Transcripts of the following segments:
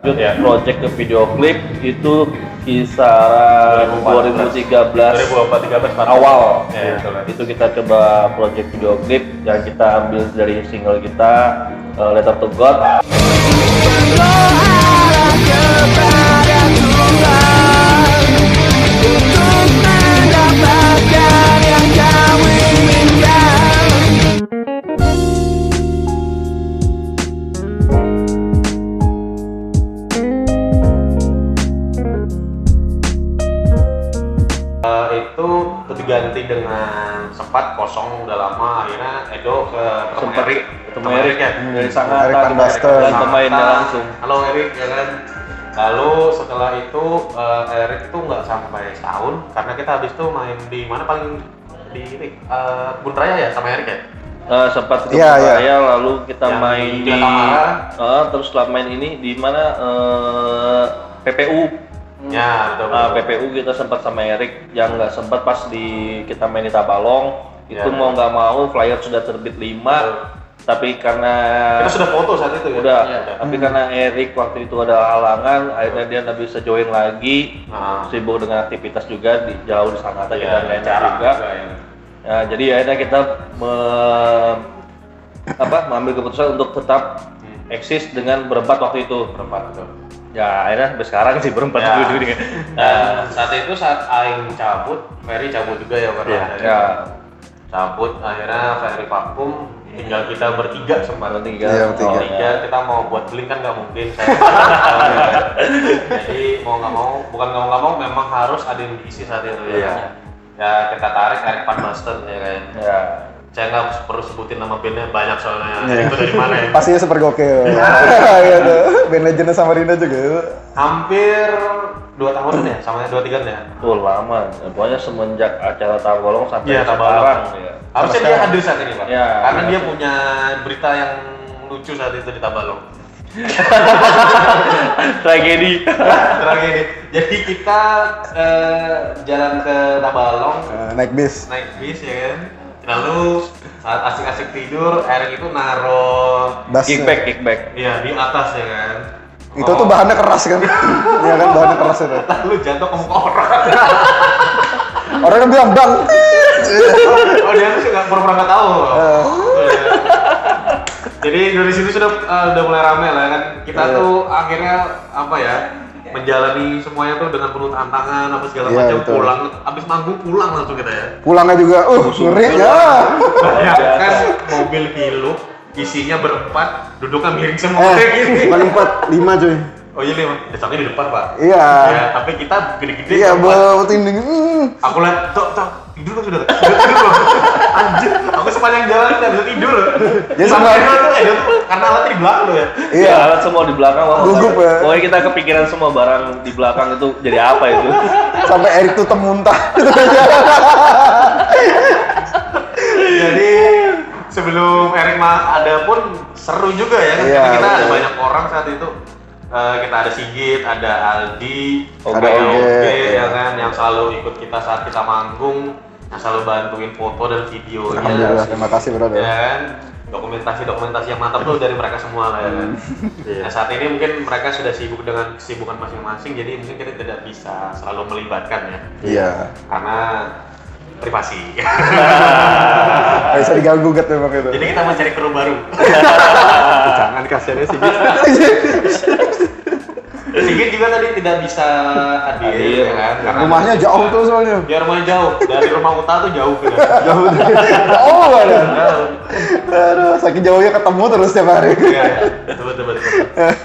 Ya, project ke video klip itu kisaran 2013 awal. Ya, itu kita coba project video klip yang kita ambil dari single kita Letter to God. Itu diganti dengan sempat kosong udah lama, akhirnya Edo ke ketemu Erik ya dari Sangatta dan pemainnya langsung. Halo Erik ya kan. Lalu setelah itu Erik tuh nggak sampai setahun karena kita habis itu main di mana paling di Kebun Raya ya sama Erik ya. Sempat ke Kebun Raya, lalu kita yang main di terus setelah main ini di mana PPU. Ya, betul. PPU kita sempat sama Erik, yang nggak sempat pas kita main di Tabalong. Itu mau nggak mau flyer sudah terbit 5, tapi karena kita sudah foto saat itu ya. Tapi karena Erik waktu itu ada halangan, akhirnya dia nggak bisa join lagi. Sibuk dengan aktivitas juga jauh di Sangatta, kita nggak enak juga. Ya, jadi akhirnya kita mengambil keputusan untuk tetap eksis dengan berempat waktu itu. Ya akhirnya sampai sekarang sih berempat juga. Saat itu saat Aing cabut, Ferry cabut juga ya karena cabut, akhirnya Ferry vakum, tinggal kita bertiga bertiga kita mau buat bling kan nggak mungkin. Jadi mau nggak mau memang harus ada yang diisi saat itu ya kita tarik Erik Van Basten ya kan. Saya nggak perlu sebutin nama bandnya, banyak soalnya. Itu dari mana ya? Pastinya super gokil. Gitu. Band legendnya Samarinda juga. Hampir 2 tahun ya, sama 2-3 ya. Lama. Pokoknya semenjak acara Tabalong sampai sekarang. Harusnya dia hadir saat ini, Pak. Karena dia iya. punya berita yang lucu saat itu di Tabalong. Tragedi. Jadi kita jalan ke Tabalong, naik bis ya kan. Lalu saat asik-asik tidur, Erik itu naro kickback. Iya, di atas ya kan. Itu tuh bahannya keras kan. Iya kan, bahannya keras itu. Lalu jatuh ke muka orang. Orangnya bilang, "Bang." Oh, dia tuh pura-pura nggak tahu. Jadi dari situ udah mulai rame lah kan. Kita tuh akhirnya menjalani semuanya tuh dengan penuh tantangan apa segala macam. Pulang, abis manggung pulang langsung kita ya. Pulangnya juga, ngeri ya. Kan mobil pilu isinya berempat, duduknya miring semua Bukan 4, 5 cuy. Oh iya 5, desaknya di depan Pak. Iya. Ya, tapi kita gede-gede. Iya, bawa tinding. Aku lihat, tidur kan sudah. Anjir, aku sepanjang jalan nggak bisa tidur. Jadi sama karena alatnya di belakang loh ya. Iya, alat semua di belakang. Gugup ya. Pokoknya kita kepikiran semua barang di belakang itu jadi apa itu. Sampai Erik tuh muntah. Jadi sebelum Erik ada pun seru juga ya kan. Kita ada banyak orang saat itu. Kita ada Sigit, ada Aldi, ada Oge ya kan, yang selalu ikut kita saat kita manggung, yang selalu bantuin foto dan videonya. Alhamdulillah, terima kasih brother. Ya kan, dokumentasi yang mantap tuh dari mereka semua lah ya kan. Nah saat ini mungkin mereka sudah sibuk dengan kesibukan masing-masing, jadi mungkin kita tidak bisa selalu melibatkan ya. Iya. Karena privasi. Nggak bisa diganggu gugat memang itu. Jadi kita mau cari kru baru. Jangan kasihannya Sigit. Sigit juga tadi tidak bisa hadir ya kan. Karena rumahnya jauh tuh soalnya. Ya rumahnya jauh. Dari rumah utara tuh jauh gitu. Jauh ada. Aduh, saking jauhnya ketemu terus tiap hari. Iya, betul.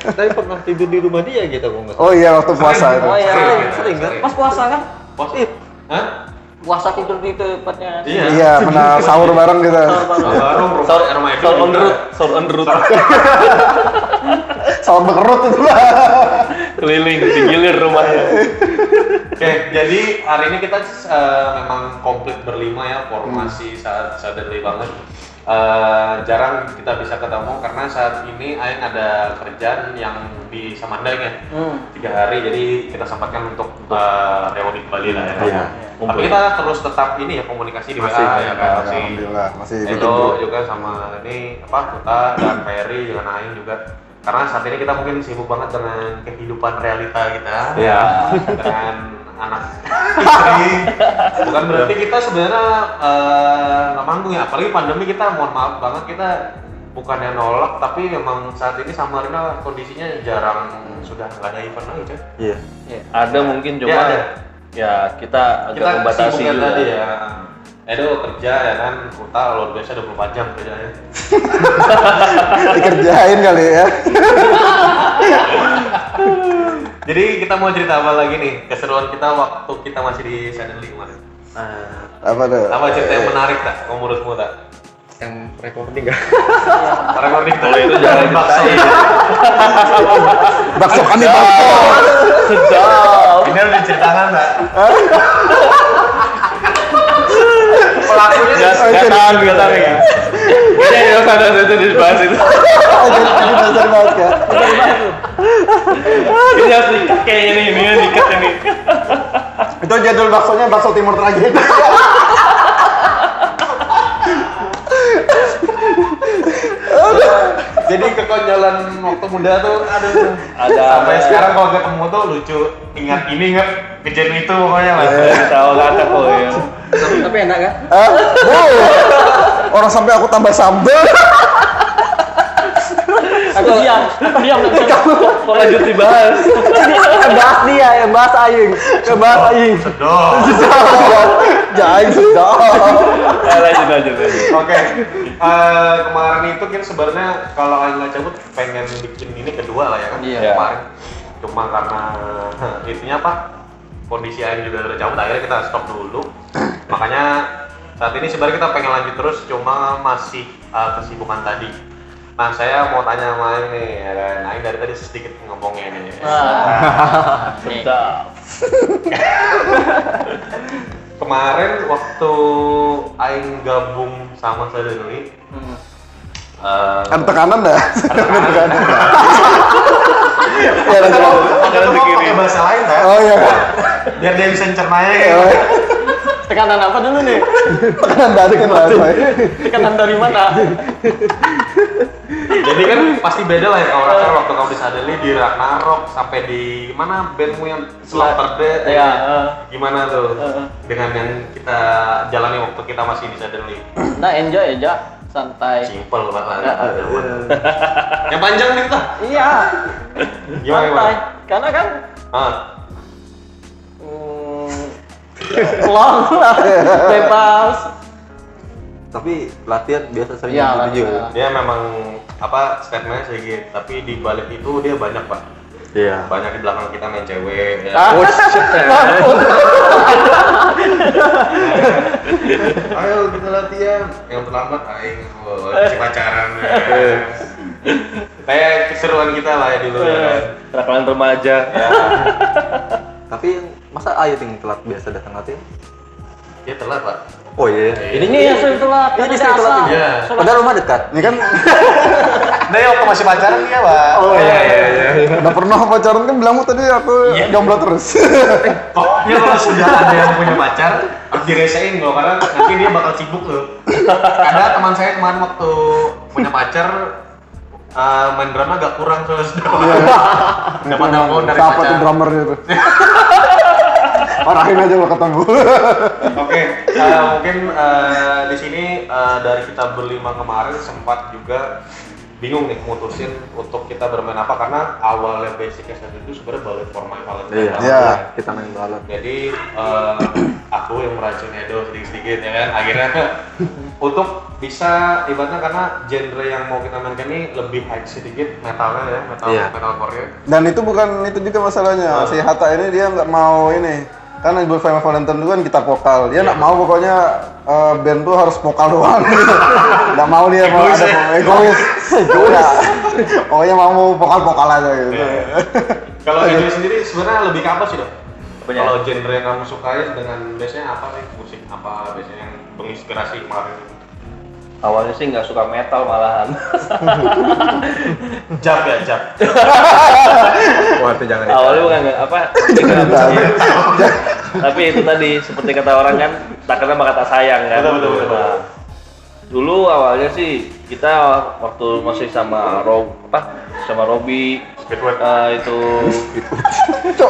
Tapi pernah tidur di rumah dia gitu kok nggak? Oh iya, waktu puasa itu. Oh iya, sering kan? Pas puasa kan? Hah? Puasa tidur di tempatnya. Iya, pernah sahur bareng gitu. Sahur on the road. Sahur bekerut itu lah. Keliling digilir rumahnya. Oke, jadi hari ini kita memang komplit berlima ya, formasi sadari banget. Jarang kita bisa ketemu karena saat ini Aing ada kerjaan yang di Samandang ya, 3 hari, jadi kita sempatkan untuk reuni kembali lah ya. Tapi kita terus tetap ini ya komunikasi di WA ya kan, alhamdulillah masih Edo juga sama ini Kuta dan Ferry dengan Aing juga karena saat ini kita mungkin sibuk banget dengan kehidupan realita kita, Iya. dengan anak istri. Bukan berarti kita sebenarnya nggak manggung ya, apalagi pandemi kita, mohon maaf banget, kita bukannya nolak, tapi memang saat ini Samarinda kondisinya jarang, sudah nggak ada event lagi coy. Iya. Ada mungkin cuma Ya, ada. ya kita agak membatasi kesibukan juga. tadi ya. Edo kerja ya kan, Kuta luar biasa 24 jam kerjanya. Dikerjain kali ya. Jadi kita mau cerita apa lagi nih, keseruan kita waktu kita masih di Suddenly kemarin. Apa tuh? Apa cerita yang menarik tak, menurutmu tak? Yang recording enggak? Recording Kalau itu jangan diceritain. Bakso kan di bakso. Sedap. Ini harus diceritakan tak? Pelakunya Gak tahan ya. Kayaknya ada itu dibahas itu. Jadi dasar banget ya. Ini harus dikat kayaknya nih, ini dikat ini. Itu jadul baksonya bakso timur tragedi. jadi kekonyolan waktu muda tuh ada sampai Ada. sekarang kalau ketemu tuh lucu, ingat kejadian itu pokoknya lah. Tahu kata kok ya. Tapi enak kan? Hah? Orang sampai aku tambah sambel. Aku diam nanti. Kok lanjut dibahas? Bahas dia, yang bahas Aing. Yang bahas Aing. Sedot. Jangan sedap. Lanjut. Oke, kemarin itu kan sebenarnya kalau Aing nggak cabut pengen bikin ini kedua lah ya kan. Iya. Kemarin cuma karena intinya apa, kondisi Aing juga udah cabut, akhirnya kita stop dulu. Makanya saat ini sebenarnya kita pengen lanjut terus, cuma masih kesibukan tadi. Nah, saya mau tanya sama Aing nih, ya kan? Aing dari tadi sedikit ngomongnya nih. Sedap. Kemarin waktu Aing gabung sama Suddenly, Ada tekanan dah. ada tekanan. Ya, Tekanan di kiri. Pakai bahasa lain kan? Oh iya. Biar dia bisa mencernanya gitu. Tekanan apa dulu nih? Tekanan dari kan bahasa. Tekanan dari mana? Jadi kan pasti beda lah ya kalau Rakar waktu kamu di Suddenly, di Ragnarok, sampai di mana bandmu yang Slaughter Death, Iya, gimana tuh dengan yang kita jalani waktu kita masih di Suddenly? Nah, enjoy aja, santai. Simple banget. Yang panjang nih tuh. Iya. Gimana? Santai. Karena kan Ah, long lah, bebas. Tapi latihan biasa sering Iya, gitu latihan. juga. dia memang apa statementnya sedikit, tapi di balik itu dia banyak pak. Iya. Banyak di belakang kita main cewek. Ya. Oh shit. Ayo kita latihan. Yang terlambat aing si pacaran. Kayak keseruan kita lah ya dulu ya kan. Kenakalan remaja. Ya, Tapi masa Ayu yang telat biasa datang latihan? dia telat pak. Oh iya. Ininya yang sering telat. Ini Tadi sering telat asal. ini. Iya. Padahal rumah dekat. Ini kan Nah ya waktu masih pacaran dia pak. Oh iya. udah pernah pacaran kan bilang tadi aku jomblo terus. Pokoknya kalau sudah ada yang punya pacar harus diresain loh, karena nanti dia bakal sibuk loh. Ada teman saya kemarin waktu punya pacar main drama agak kurang terus. Dapat telepon dari Siapa tuh pacar. drummernya tuh? Parahin aja lo ketemu. Oke, mungkin di sini dari kita berlima kemarin sempat juga bingung nih mutusin untuk kita bermain apa, karena awalnya basicnya saya itu sebenarnya ballet for my Valentine. Iya. Iya. Kita main balon. Jadi aku yang meracun Edo sedikit-sedikit ya kan, akhirnya untuk bisa ibaratnya karena genre yang mau kita mainkan ini lebih high sedikit, metalnya ya, Iya. metalcore-nya. Dan itu bukan itu juga masalahnya. Si Hatta ini dia nggak mau ini. Kan Ibu Fema Valentine itu kan gitar vokal. Dia nggak mau pokoknya band tuh harus vokal doang. Nggak mau dia mau Egois ada ya? egois. Egois. Pokoknya mau vokal ada gitu. Kalau Edo sendiri sebenarnya lebih ke apa sih dok? Apanya? Kalau genre yang kamu sukai dengan biasanya apa nih, musik apa biasanya yang menginspirasi kemarin? Awalnya sih nggak suka metal malahan. Jab ya, jab. Wah itu jangan Awalnya bukan nggak apa. Tapi itu tadi seperti kata orang kan, tak kenal maka tak sayang kan. Betul. Nah, Dulu awalnya sih kita waktu masih sama Robi Speedway. itu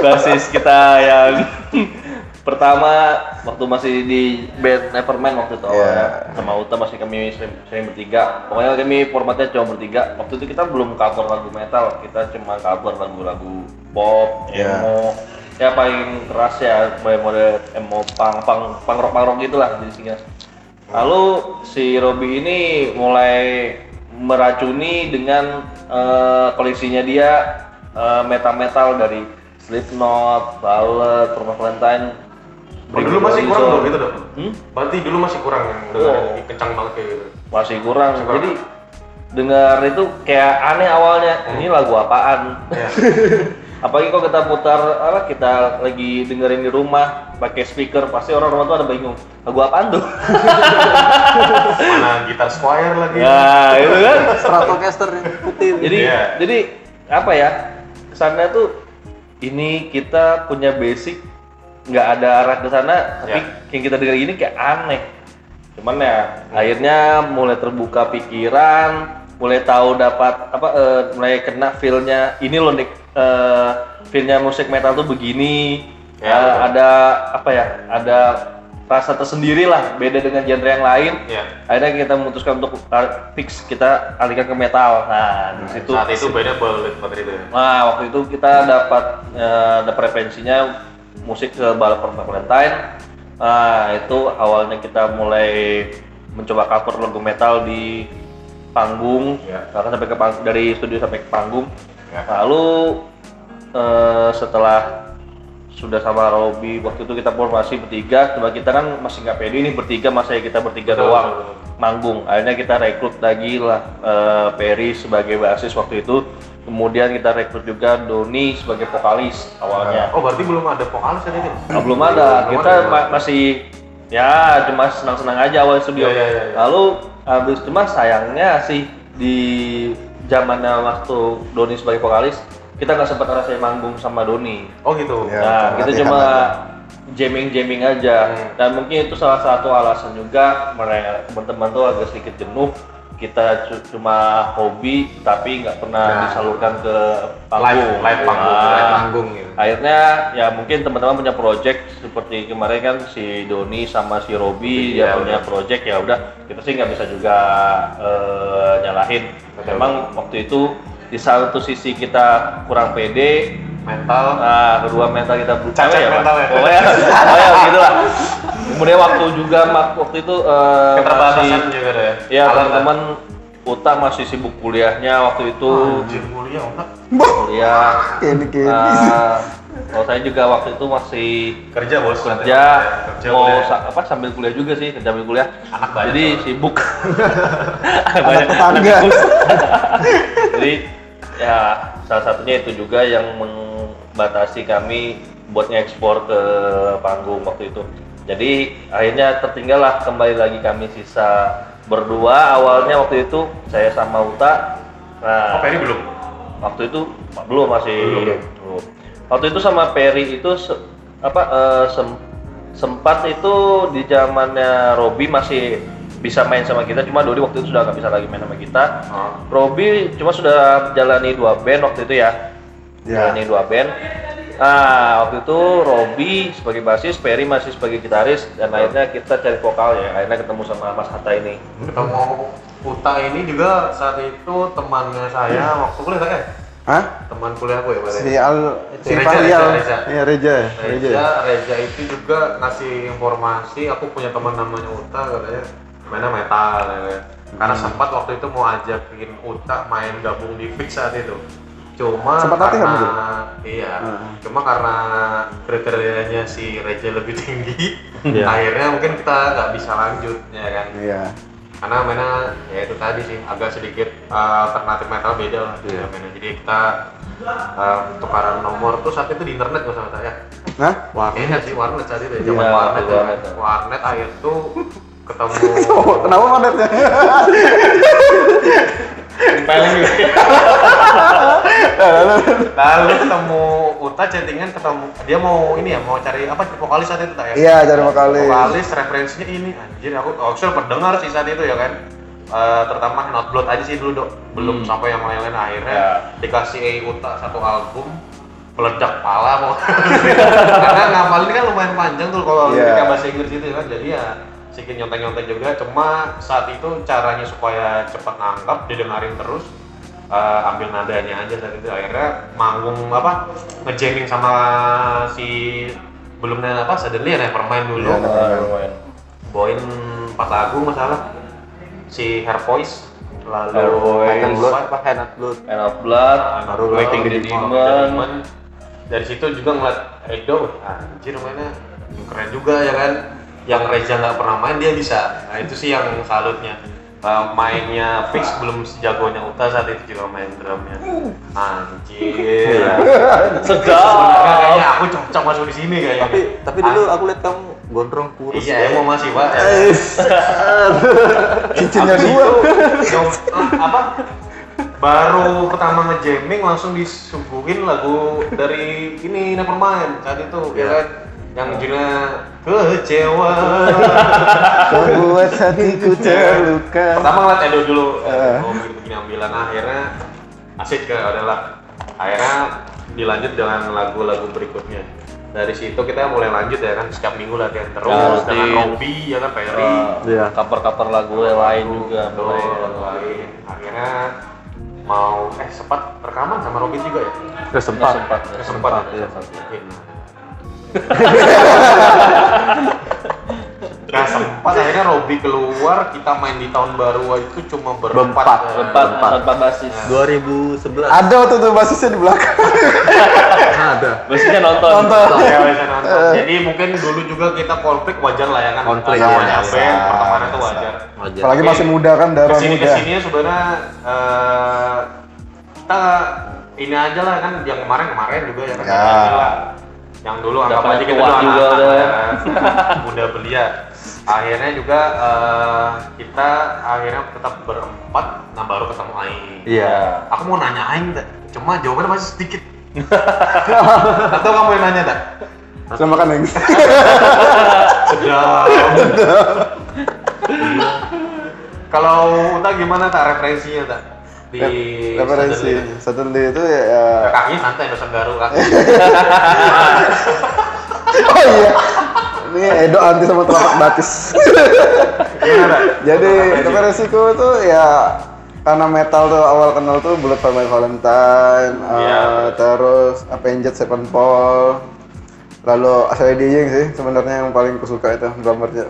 basis kita yang pertama waktu masih di band Nevermind waktu itu awalnya sama Uta masih kami sering bertiga. Pokoknya kami formatnya cuma bertiga. Waktu itu kita belum cover lagu metal, kita cuma cover lagu-lagu pop, emo. Ya paling keras ya mode emo punk rock gitulah di sini. Lalu si Robi ini mulai meracuni dengan koleksinya dia metal dari Slipknot, Ballad, Perma Valentine. Dulu masih kurang dong gitu dong. Berarti dulu masih kurang yang dengar kencang banget kayak gitu. Masih kurang. Jadi dengar itu kayak aneh awalnya. Ini lagu apaan? Iya. Apalagi kalau kita putar kita lagi dengerin di rumah pakai speaker, pasti orang rumah tuh ada bingung. Lagu apaan tuh? Mana gitar Squire lagi. Ya, itu kan. Stratocaster yang putih. Jadi apa ya? Kesannya tuh ini kita punya basic nggak ada arah ke sana, tapi yang kita dengar ini kayak aneh. Cuman ya akhirnya mulai terbuka pikiran, mulai tahu dapat mulai kena feel-nya ini loh nih, feel-nya musik metal tuh begini. Ada ada rasa tersendiri lah, beda dengan genre yang lain. Akhirnya kita memutuskan untuk fix kita alihkan ke metal. Nah, di situ saat itu beda Ballad materi itu. Nah, waktu itu kita dapat referensinya musik ke Ballad Perma Valentine. Nah, itu awalnya kita mulai mencoba cover lagu metal di panggung, bahkan sampai ke dari studio sampai ke panggung. Lalu setelah sudah sama Robi, waktu itu kita formasi bertiga, cuma kita kan masih nggak pede nih bertiga, masa kita bertiga doang manggung. Akhirnya kita rekrut lagi lah Perry sebagai basis waktu itu, kemudian kita rekrut juga Doni sebagai vokalis awalnya. Oh, berarti belum ada vokalis ya ini? Belum ada, kita masih ya cuma senang-senang aja awal studio. Lalu habis cuma sayangnya sih di zamannya waktu Doni sebagai vokalis, kita nggak sempat ngerasain manggung sama Doni. Oh gitu. Nah, kita cuma jamming aja. Dan mungkin itu salah satu alasan juga mereka teman-teman tuh agak sedikit jenuh. Kita cuma hobi tapi nggak pernah disalurkan ke panggung. Live panggung. Akhirnya ya mungkin teman-teman punya project seperti kemarin kan si Doni sama si Robi dia punya project, ya udah kita sih nggak bisa juga nyalahin. Memang waktu itu di satu sisi kita kurang pede mental, nah kedua mental kita cacat ya, mental ya. pokoknya gitu lah. Kemudian waktu juga waktu itu keterbatasan juga deh. Ya teman-teman Uta masih sibuk kuliahnya waktu itu. Kuliah otak. Kuliah. Kini. Kalau saya juga waktu itu masih Kerja bos. kerja mau sambil kuliah juga sih, sambil kuliah. Anak banyak. Jadi sibuk. Anak tetangga. Jadi ya salah satunya itu juga yang membatasi kami buat ngekspor ke panggung waktu itu. Jadi akhirnya tertinggallah kembali lagi kami sisa berdua. Awalnya waktu itu saya sama Uta. Nah, Perry belum? Waktu itu belum, masih belum. Waktu itu sama Perry itu sempat itu di zamannya Robi masih bisa main sama kita, cuma Dodi waktu itu sudah nggak bisa lagi main sama kita. Robi cuma sudah jalani 2 band waktu itu ya. Jalani 2 band. Nah, waktu itu Robi sebagai basis, Perry masih sebagai gitaris, dan akhirnya kita cari vokal ya. Akhirnya ketemu sama Mas Hatta ini. Ketemu Uta ini juga saat itu temannya saya waktu kuliah kan? Hah? Teman kuliah gue ya berarti. Si Reza. Fahrial. Reza. Iya, Reza. Reza itu juga ngasih informasi, aku punya teman namanya Uta katanya mainnya metal ya. Karena sempat waktu itu mau ajakin Uta main gabung di Fix saat itu. Cuma sempat karena gitu? Cuma karena kriterianya si Reza lebih tinggi, akhirnya mungkin kita nggak bisa lanjut ya kan. Iya. Karena mainnya ya itu tadi sih agak sedikit alternatif metal beda lah. Mainnya. Jadi kita tukaran nomor tuh saat itu di internet nggak sama saya. Hah? Warnet sih, warnet saat itu. Zaman warnet ya. Warnet akhir tuh ketemu. Kenapa warnetnya? Tempelin gitu. Lalu ketemu Uta chattingan ketemu dia mau ini ya mau cari apa vokalis saat itu tak ya? Iya, cari vokalis. Vokalis referensinya ini anjir aku sudah pendengar sih saat itu ya kan. Terutama Not Blood aja sih dulu dok belum sampai yang lain-lain akhirnya dikasih Uta satu album meledak pala mau karena ngapalin kan lumayan panjang tuh kalau ketika bahasa Inggris itu kan jadi ya sedikit nyontek-nyontek juga cuma saat itu caranya supaya cepat nangkap didengarin terus ambil nadanya aja saat itu akhirnya manggung apa nge-jamming sama si belumnya apa Suddenly ya Nevermind dulu bawain 4 lagu masalah si Hair Voice lalu Hand of Blood, Waiting the Demon. Dari situ juga ngeliat Edo, anjir mainnya keren juga ya kan. Yang Reza nggak pernah main dia bisa. Nah itu sih yang salutnya. Mainnya fix belum sejagonya Uta saat itu juga main drumnya. Anjir. Sedap. Kayaknya aku cocok masuk di sini kayaknya. Tapi dulu aku lihat kamu gondrong kurus. Iya, emang masih Pak. Cincinnya Habis dua. itu, apa? Baru pertama nge-jamming langsung disuguhin lagu dari ini Nevermind saat itu ya kan yang judulnya Kecewa. Membuat hatiku terluka. Pertama ngeliat Edo dulu, begini ambilan akhirnya asik kan adalah akhirnya dilanjut dengan lagu-lagu berikutnya. Dari situ kita mulai lanjut ya kan setiap minggu latihan terus dengan Robby ya kan Perry. Cover-cover lagu yang lain juga. Lagu lain. Akhirnya mau sempat rekaman sama Robin juga ya? Sempat. Ya. Nah sempat akhirnya Robby keluar kita main di tahun baru itu cuma berempat Tanpa basis. 2011. Ada waktu itu basisnya di belakang. Ada. Basisnya nonton. Ya, bisa nonton. Jadi mungkin dulu juga kita konflik wajar lah ya kan. Konflik, namanya ya. band pertemanan itu wajar. Apalagi masih muda kan, darah muda. Kesini sebenarnya kita ini aja lah kan yang kemarin juga ya kan. Ya. Yang dulu Udah anggap aja kita tua dulu juga anak-anak udah. ya kan. Muda belia. Akhirnya juga kita akhirnya tetap berempat, nah baru ketemu Aing. Iya. Aku mau nanya Aing, cuma jawabannya masih sedikit. Atau kamu yang nanya, tak? Sama kan yang Sedap. Kalau Uta gimana tak referensinya tak? Di referensi Suddenly? Suddenly itu ya. Kakinya santai dosa garu kaki. Oh iya. Ini Edo anti sama telapak batis. Gimana? Jadi referensiku tuh ya karena metal tuh awal kenal tuh Bullet for My Valentine, terus Avenged Sevenfold, lalu Ashley Dying sih sebenarnya yang paling kusuka itu drummernya.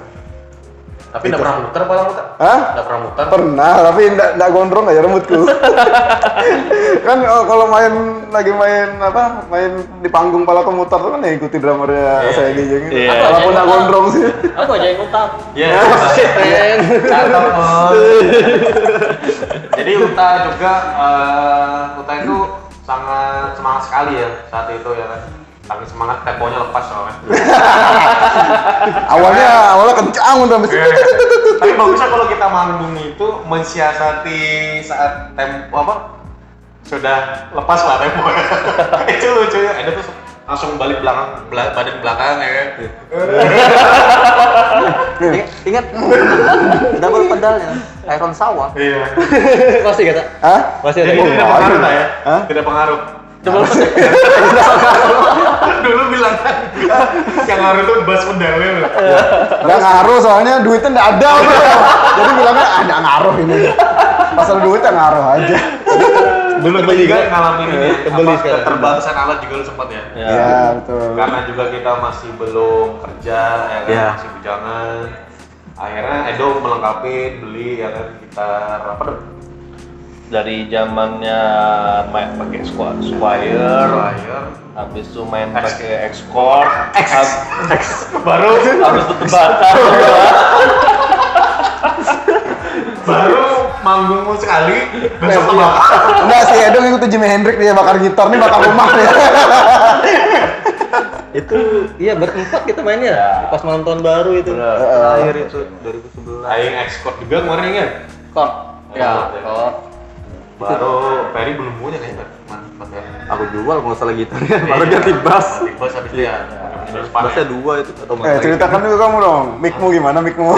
Tapi nggak pernah muter apa muter? Hah? Nggak pernah muter? Pernah, tapi nggak gondrong aja rambutku. Kan kalau lagi main di panggung pala komuter tuh kan ya ikuti drummernya saya gitu. Walaupun nggak gondrong sih. Aku aja yang utang. Iya. Jadi Uta juga, Uta itu sangat semangat sekali ya saat itu ya kan. Saking semangat temponya lepas soalnya. Awalnya kencang udah mesti. Tapi bagusnya kalau kita manggung itu mensiasati saat tempo apa sudah lepas lah tempo. Itu lucu ya. Ada tuh langsung balik badan belakang ya kan. Ingat double pedalnya Iron Sawah. Iya. Masih kata. Hah? Masih ada. Jadi tidak pengaruh lah ya. Hah? Tidak pengaruh. Coba Dulu bilang yang ngaruh tuh bass pedalnya loh. Nggak ngaruh soalnya duitnya nggak ada. Jadi bilangnya nggak ngaruh ini. Pasal duitnya ngaruh aja. Dulu juga ngalamin ini Kebeli apa, sekarang. keterbatasan alat juga lu sempat ya. Iya betul. Karena juga kita masih belum kerja ya kan, Iya. masih bujangan. Akhirnya Edo melengkapi beli ya kan gitar apa tuh? Dari zamannya main pakai Squire, habis itu main pakai X-Core, Baru habis itu Tebatan. baru manggung sekali besok tebak. Enggak sih, Edo ngikutin Jimi Hendrix dia bakar gitar nih bakar rumah ya. itu iya berempat kita mainnya pas malam tahun baru itu. Terakhir itu 2011. Aing ekspor juga kemarin kan? Kok? Ya, kok. Baru Ferry belum punya nih, Aku jual nggak salah gitarnya, baru ganti bass. Bass habis dia. Bassnya 2 itu atau Ceritakan juga kamu dong, mic-mu gimana mic-mu?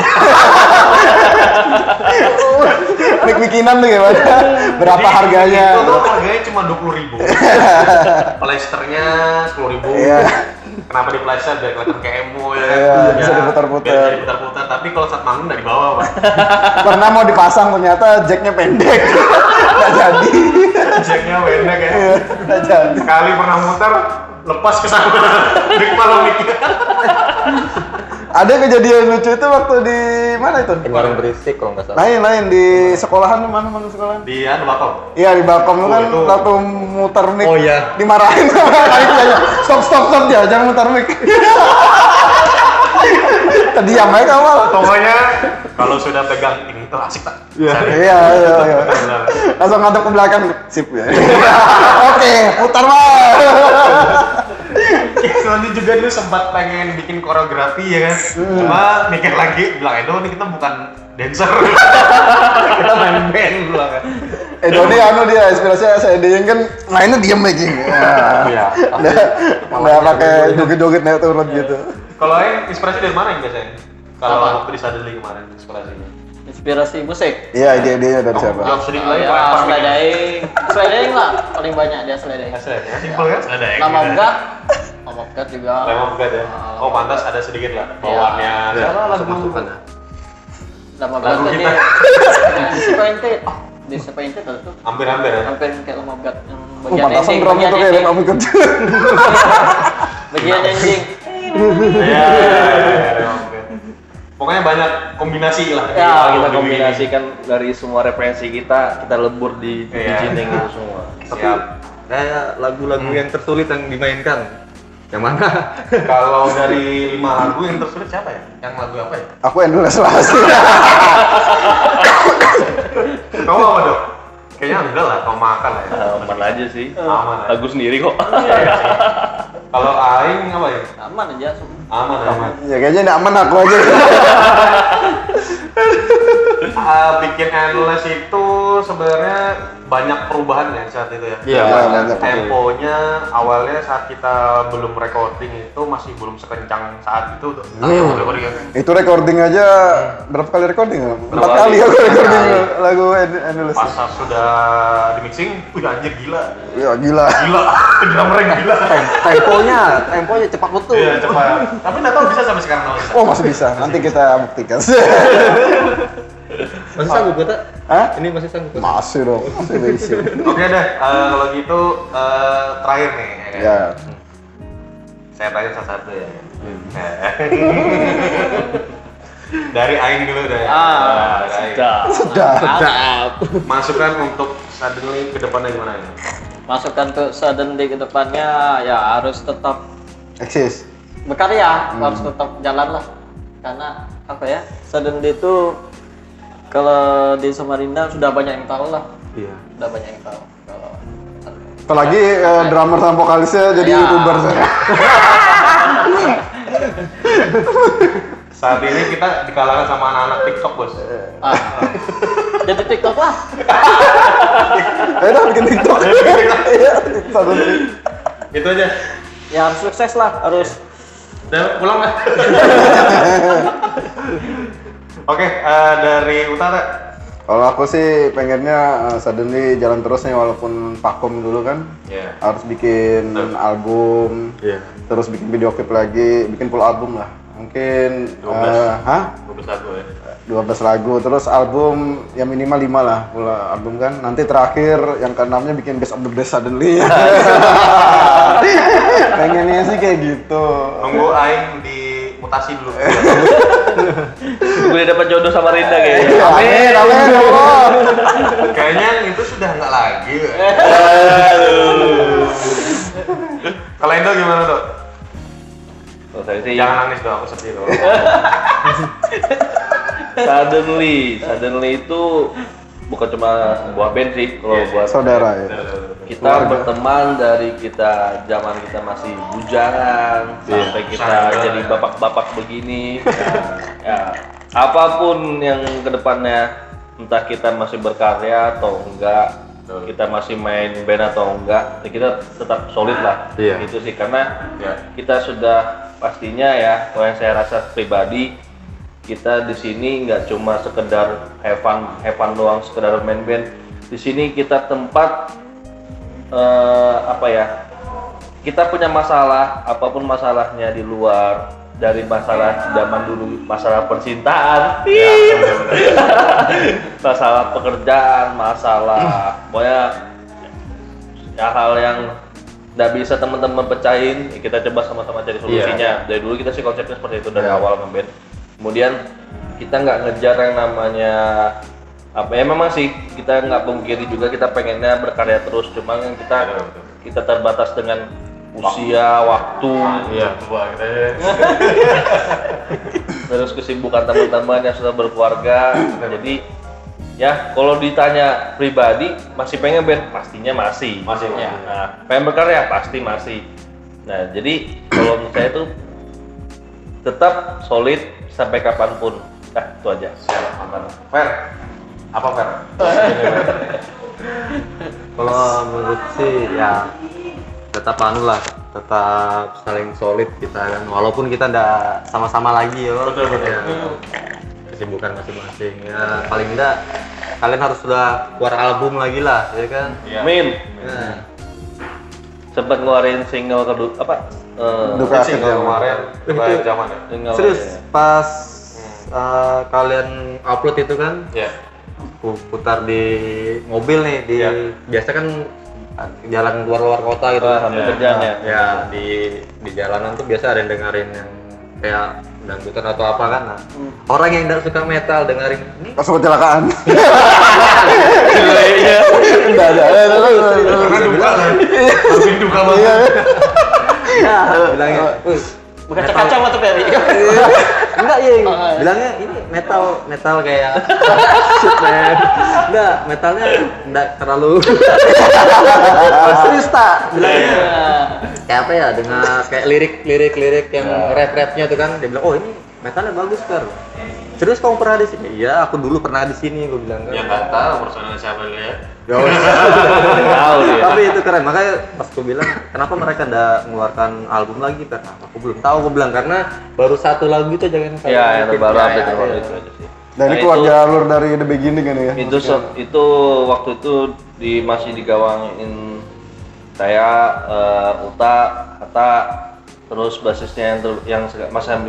Mic-mikinan tuh gimana? Berapa harganya? Itu tuh harganya cuma 20.000. Playsternya 10.000. Iya. Kenapa di plaster biar kelihatan kayak emo ya? Iya, bisa diputar-putar. Biar bisa diputar-putar. Tapi kalau saat manggung dari bawah, Pak. Pernah mau dipasang ternyata jacknya pendek. Nggak jadi. Jacknya pendek ya. Iya, nggak jadi. Sekali pernah muter, lepas ke sana. Dik malah mikir. Ada kejadian lucu itu waktu di mana itu? Warung berisik kalau nggak salah. Lain di sekolahan mana sekolahan? Di Bakom. Iya di Bakom lu kan itu. waktu muter mic. Oh, iya. Dimarahin sama adik-adiknya. Stop ya, jangan muter mic. Terdiam aja awal. Pokoknya kalau sudah pegang ini tuh asik tak? Iya. Langsung ngadep ke belakang, sip ya. Oke, putar mah. Nanti juga dulu sempat pengen bikin koreografi ya kan, cuma mikir lagi bilang Edo nih kita bukan dancer, kita main band bilang kan. Doni dia inspirasinya saya dia kan mainnya diem aja. Iya. Nggak pakai joget-joget naik turun gitu. Kalau Aing inspirasi dari mana yang biasanya? Kalau waktu di Suddenly kemarin inspirasinya? Inspirasi musik. Iya ide-idenya dari siapa? Jawab sedikit Oh lagi. ya, sliding lah, paling banyak dia sliding. Ya simpel kan? Ada Lama enggak juga. Lemon Bed ya. Oh pantas ada sedikit lah bawaannya. Siapa lagu Masukannya. Lama Lagu enggak kita. Disappointed. Disappointed itu Hampir-hampir ya. hampir kayak lama enggak yang Oh, pantasan drum itu kayak kamu ikut. bagian ending. Iya. Pokoknya banyak kombinasi lah. Ya, kita kombinasikan dari semua referensi kita lebur di sini gitu semua. Siap. Kayak lagu-lagu yang tersulit yang dimainkan. Yang mana? Kalau dari 5 lagu yang tersulit siapa ya? Yang lagu apa ya? Aku endless lah sih. Kamu apa dong? Kayaknya enggak lah, kamu makan lah ya. Aman aja sih. Aman aja. Lagu sendiri kok. Iya sih. Kalau Aing apa ya? Aman aja semua. Aman. Ya kayaknya nggak aman aku aja. Bikin endless itu sebenarnya banyak perubahan ya saat itu ya. Iya, banyak. Temponya awalnya saat kita belum recording itu masih belum sekencang saat itu tuh. Itu recording aja berapa kali recording? 4 Berapa kali kali? aku recording lagu endless. Pas sudah di mixing, anjir gila. Ya gila. Gila, drummer yang gila. Temponya cepat betul. Iya, cepat. Tapi nggak tahu bisa sampai sekarang nggak bisa. Oh masih bisa. Nanti kita buktikan. Masih sanggup kata? Hah? Ini masih sanggup kata? Masih dong. Masih bisa. Oke deh, kalau gitu terakhir nih. kan? Ya. Saya tanya satu-satu ya. Dari Aing dulu deh. Dari Aing. Sudah. Masukan untuk Suddenly ke depannya gimana ini? Masukan untuk Suddenly ke depannya ya harus tetap Eksis. berkarya, harus tetap jalan lah. Karena apa ya? Suddenly itu kalau di Samarinda sudah banyak yang tahu lah. Iya. Sudah banyak yang tahu. Kalau Apalagi drummer sama vokalisnya jadi Ya. YouTuber saya. Saat ini kita dikalahkan sama anak-anak TikTok, Bos. jadi TikTok lah. Ayo dah bikin TikTok. Iya, satu nih. Itu aja. Ya harus sukses lah, harus. Udah pulang nggak? Oke, dari Utara. Kalau aku sih pengennya Suddenly jalan terus nih walaupun vakum dulu kan. Iya. Harus bikin album, Iya. terus bikin video klip lagi, bikin full album lah. Mungkin 12. 12 lagu ya. 12 lagu, terus album ya minimal 5 lah full album kan. Nanti terakhir yang ke-6-nya bikin Best of the Best Suddenly. Pengennya sih kayak gitu. Nunggu Aing di mutasi dulu. Gue dapat jodoh sama Rinda kayaknya. Amin, amin, ya Allah. Kayaknya itu sudah nggak lagi. Kalau Indo gimana, Dok? Kalau saya sih Jangan nangis dong, aku sedih dong. Suddenly itu bukan cuma sebuah band sih kalau buat Saudara ya. kita Keluarga. berteman dari kita zaman kita masih bujangan sampai kita Sangat. jadi bapak-bapak begini ya apapun yang kedepannya entah kita masih berkarya atau enggak kita masih main band atau enggak, ya kita tetap solid lah. Iya. Gitu sih, karena kita sudah pastinya ya, kalau yang saya rasa pribadi, kita di sini nggak cuma sekedar have fun doang, sekedar main band. Di sini kita tempat kita punya masalah, apapun masalahnya di luar dari masalah zaman dulu, masalah percintaan, masalah pekerjaan, masalah pokoknya hal yang nggak bisa teman-teman pecahin, kita coba sama-sama cari solusinya. Dari dulu kita sih konsepnya seperti itu dari awal ngeband. Kemudian kita nggak ngejar yang namanya memang sih kita nggak pungkiri juga kita pengennya berkarya terus, cuma kan kita terbatas dengan usia, waktu, terus kesibukan teman-teman yang sudah berkeluarga. Jadi ya kalau ditanya pribadi masih pengen band, pastinya masih. Ya. Nah, pengen berkarya pasti masih. Nah jadi kalau menurut saya itu tetap solid sampai kapanpun. Itu aja. Fer, apa Fer? Kalau menurut sih ya tetap tetap saling solid kita kan, walaupun kita nggak sama-sama lagi ya. Betul. Ya, kesibukan masing-masing ya, paling enggak kalian harus sudah keluar album lagi lah ya kan. Min. Nah, Sempat ngeluarin single kedua Duka Single kemarin, Duka Zaman ya? single serius ya. pas kalian upload itu kan, Iya. putar di mobil nih di biasa kan jalan luar kota gitu kan. Sambil kerjaan ya. Ya di jalanan tuh biasa ada yang dengerin yang kayak dangdutan atau apa kan. Nah, orang yang tidak suka metal dengerin ini Pas kecelakaan. Iya. Enggak ada. Karena duka kan? Lebih duka banget. ya bilangnya Bukan kaca atau Ferry. enggak ya bilangnya ini metal kayak shit man. Enggak, metalnya enggak terlalu serius tak bilangnya. Kayak apa ya, dengan kayak lirik yang rap-rapnya tuh kan, dia bilang oh ini metalnya bagus kan. Serius kamu pernah di sini? Iya, aku dulu pernah di sini, gue bilang kan. Ya nggak tahu personal siapa lihat. Tahu dia. Tapi itu keren, makanya pas gue bilang kenapa mereka nggak mengeluarkan album lagi, karena aku belum tahu, gue bilang karena baru satu lagu itu aja kan. Iya, yang terbaru update ya, terbaru itu aja sih. Dan ini keluar jalur dari The Beginning kan ya? Itu waktu itu masih digawangin saya, Uta, Hatta, terus basisnya masih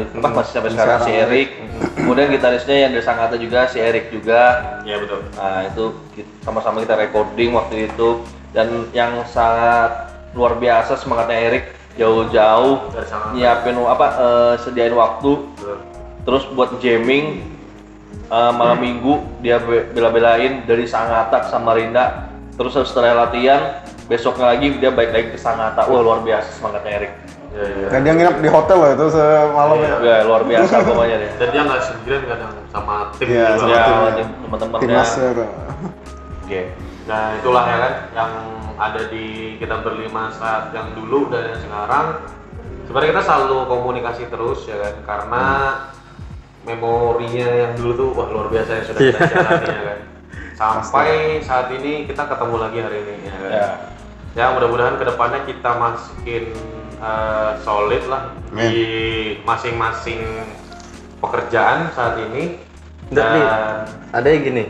sampai sekarang si Erik, kemudian gitarisnya yang dari Sangatta juga si Erik juga. Iya betul. Nah itu sama-sama kita recording waktu itu, dan yang sangat luar biasa semangatnya Erik, jauh-jauh Dari Sangatta. nyiapin sediain waktu, terus buat jamming malam minggu dia bela-belain dari Sangatta ke Samarinda, terus setelah latihan besoknya lagi dia balik lagi ke Sangatta. Wah luar biasa semangatnya Erik. Dan dia nginep di hotel loh itu semalam ya. Ya luar biasa pokoknya deh. Dan dia nggak sendirian kadang sama tim. Iya, juga. sama Ya tim. teman-temannya. Timnasnya tuh. Oke. Nah itulah ya kan yang ada di kita berlima saat yang dulu dan yang sekarang. Sebenarnya kita selalu komunikasi terus ya kan, karena memorinya yang dulu tuh wah luar biasa yang sudah kita jalani ya kan. Sampai saat ini kita ketemu lagi hari ini ya kan. Ya mudah-mudahan kedepannya kita makin solid lah di masing-masing pekerjaan saat ini. Enggak nih, ada yang gini,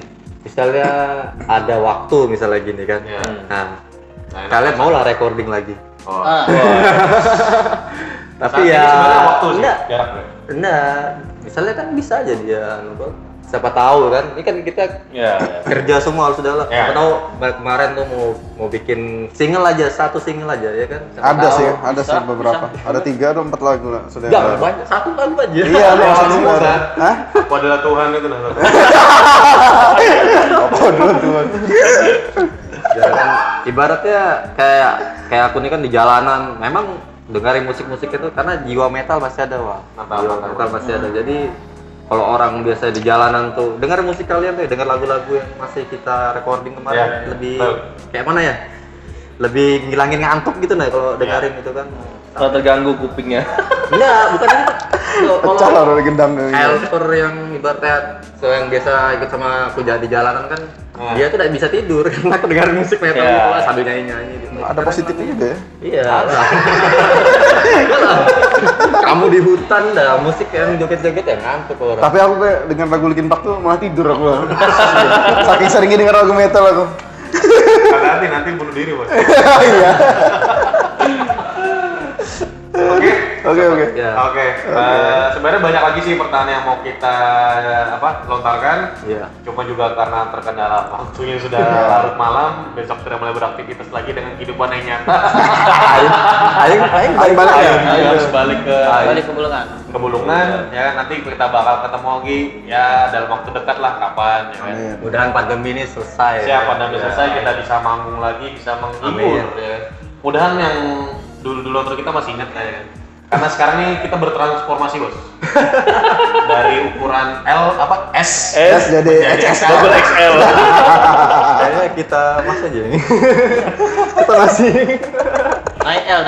misalnya ada waktu misalnya gini kan, Ya. nah Nah, enak kalian kan? mau lah recording lagi, Oh. tapi Saat ini ya sebenarnya waktu sih, enggak, jarak ya. enggak, misalnya kan bisa aja dia, siapa tahu kan, ini kan kita Ya. kerja semua harus sudah lah, Ya. siapa tahu kemarin tuh mau bikin single aja, satu single aja ya kan, siapa Ada tahu. sih, ada sih beberapa. Ada 3 atau 4 lagu lah sudah. Enggak banyak, satu lagu aja. Iya, ada Doa satu semua ada. kan? Hah? Apa adalah Tuhan itu nah. Apa dulu tuh? Ya kan, ibaratnya kayak aku nih kan di jalanan, memang dengerin musik-musik itu karena jiwa metal masih ada, wah. Jiwa metal masih ada. Jadi kalau orang biasa di jalanan tuh dengar musik kalian tuh, dengar lagu-lagu yang masih kita recording kemarin, Ya, lebih betul. kayak mana ya? Lebih ngilangin ngantuk gitu nah kalau dengerin itu kan. Kalau terganggu kupingnya. Enggak, bukan itu. Pecah lah dari gendang. helper yang ibaratnya yang biasa ikut sama aku di jalanan kan, dia tuh tidak bisa tidur karena kedengaran musik metal Ya. gitu lah sambil nyanyi-nyanyi gitu. Ada positifnya juga ya. Iya. Kamu di hutan dah musik yang joget-joget ya ngantuk orang. Tapi aku kayak dengan lagu Linkin Park tuh malah tidur aku. Saking seringnya denger lagu metal aku. Nanti bunuh diri, Bos. Iya. Oke. Oke. Ya. Oke, sebenarnya banyak lagi sih pertanyaan yang mau kita lontarkan. Iya. Cuma juga karena terkendala waktunya sudah larut malam, besok sudah mulai beraktivitas lagi dengan kehidupan yang nyata. Aing balik ya. Ayo harus balik ke Balik ke Bulungan. Bulungan, ya nanti kita bakal ketemu lagi ya dalam waktu dekat lah kapan ya kan. Amin. Mudahan pandemi ini selesai. Siap pandemi Ya. selesai kita bisa manggung lagi, bisa menghibur Amin. ya. Mudahan yang dulu untuk kita masih ingat ya kan. Karena sekarang ini kita bertransformasi, Bos. Dari ukuran S S jadi XXL. double XL. Kayaknya kita mas aja ini. Kita masih Naik L.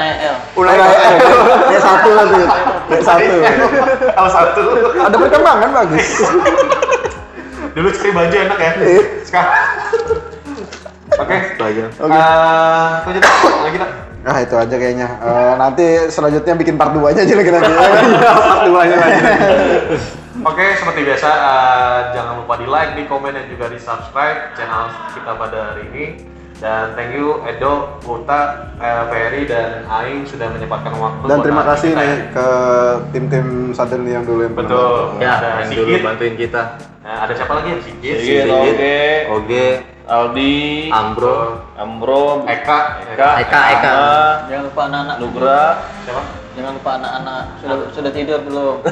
ulang kayak satu lagi. Kayak satu. L1. Ada perkembangan bagus. Dulu cari baju enak ya. Sekarang. Oke. Oke. Itu aja lagi kita. Nah itu aja kayaknya. Nanti selanjutnya bikin part 2-nya aja lagi nanti. Part 2-nya lagi. Oke, seperti biasa jangan lupa di like, di komen, dan juga di subscribe channel kita pada hari ini. Dan thank you Edo, Uta, Ferry, dan Aing sudah menyempatkan waktu. Dan buat terima hari kasih kita nih ini. ke tim-tim Suddenly yang dulu yang pernah Betul. bantu. Ya, Ada yang dulu Sigit. bantuin kita. Nah, ada siapa lagi? Sigit, Sigit, Oge, Aldi, Ambro, Eka, Eka. Jangan lupa anak-anak. Nugra, siapa? Jangan lupa anak-anak. Sudah tidur belum?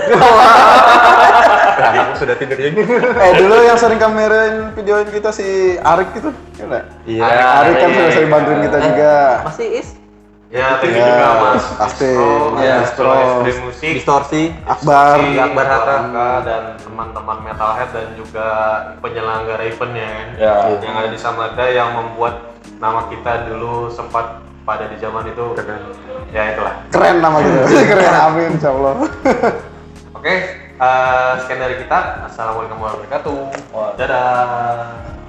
Anakku sudah tidur ini. Dulu yang sering kamerain videoin kita si Arik gitu. Iya nggak? Iya. Arik kan sudah sering bantuin kita juga. Masih is Ya, thank you Ya, juga Mas pasti. ya, Distro. SD Musik, distorsi. Akbar. Akbar Haka, dan teman-teman Metalhead dan juga penyelenggara eventnya kan, Ya. yang ada di Samarinda yang membuat nama kita dulu sempat pada di zaman itu. Ya itulah. Keren nama kita. Keren, amin insyaallah. Oke, sekian dari kita. Assalamualaikum warahmatullahi wabarakatuh. Dadah.